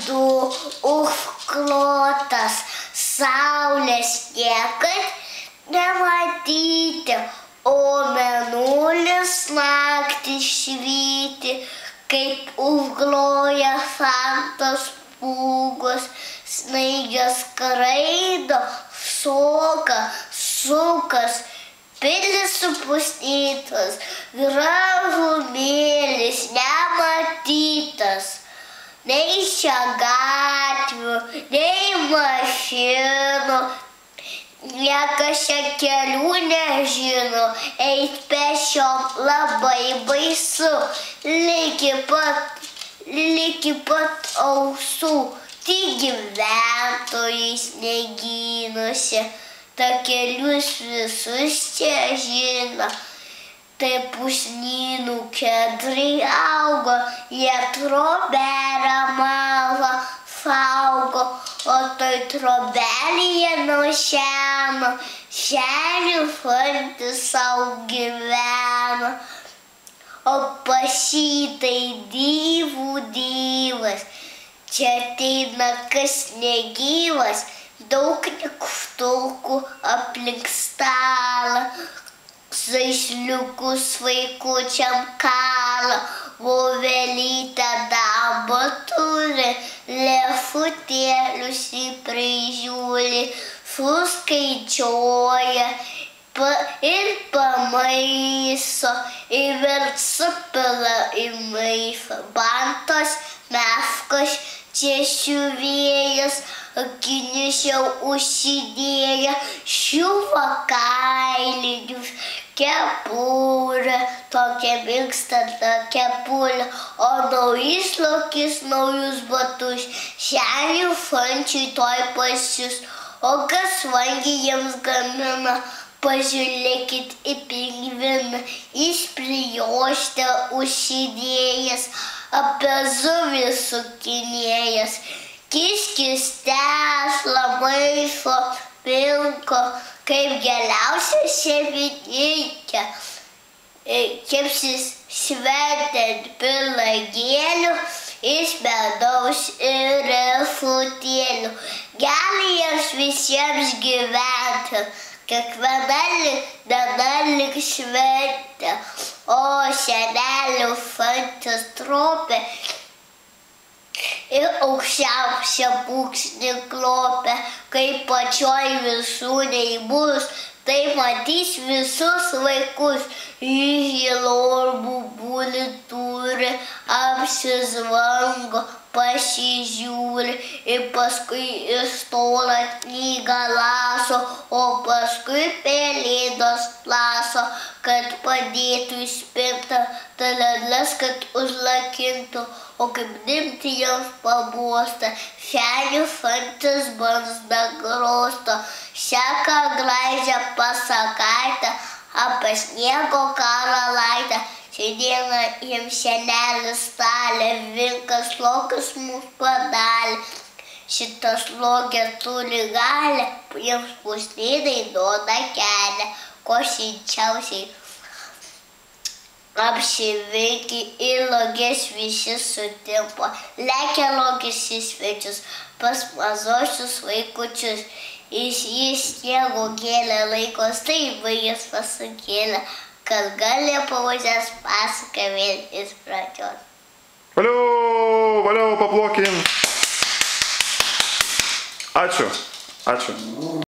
ledu užklotas, saulės niekad nematyti, o mėnulis naktį švyti, kaip užgloja santos pūgos, snaigės skraido, šoka, sukas, pilis supusnytas, gražumėlis nematytas. Nei čia gatvių, nei mašinų, niekas čia kelių nežino, eit pešiom labai baisu, liki pat ausų, tik gyventojai sniegynuose, takelius visus čia žino. Tai pusnynų kedrai augo, jie trobelę mažą saugo, o toj trobelėje nuo seno šenių fantis sau gyveno. O pasitai dyvų dyvas, čia ateina kas negyvas, daug nykštukų aplink stalą. Žaisliukus vaikučiam kala, vovelytę darbo turi, lėšutėlius prižiūri, suskaičiuoja ir pamaiso, ir vėl supila į maišą. Bantos, meškos, čia siuvėjas, akinius jau užsidėję, šiuva kailinius, kepurę, tokia minksta ta kepurė, o naujus lokis, naujus batus, senių fančiui toj pasius, o kas vangiai jiems gamina, pažiūrėkit į pingviną, jis prijuostę užsidėjęs, apie žuvį sukinėjęs. Kiškis tešlą maišo pilko, kaip geriausia šeimininkė. Kepsis šventant pyragėlių iš medaus ir riešutėlių. Gali jiems visiems gyventi, kiekviena diena lyg šventė, o senelių fantis tropė ir aukščiausią būksnį klopia, kai pačioj viršūnėj bus, tai matys visus vaikus. Žilormų būrį turi, apsizvango, pasižiūri ir paskui iš tolo knygą laso, o paskui pelėdos laso, kad padėtų į spintą, talendas, kad užlakintų, o kaip dimti joms pabosta, senių fantis barzda grosto, seka gražią pasakaitę, apie sniego karalaitę. Šiandieną jiems senelis stalė, vilkas lokas mums padarė. Šitą slogę turi galę, jiems pusnynai duoda kelią, ko šilčiausiai apsivilki ir logės visi sutimpa. Lekia logės į svečius pas mažosius vaikučius. Jis sniego gėlę laikos, tai baigęs pasakėlę, kad gali pauzės pasaką vėl iš pradžios. Valio, paplokim. Ačiū.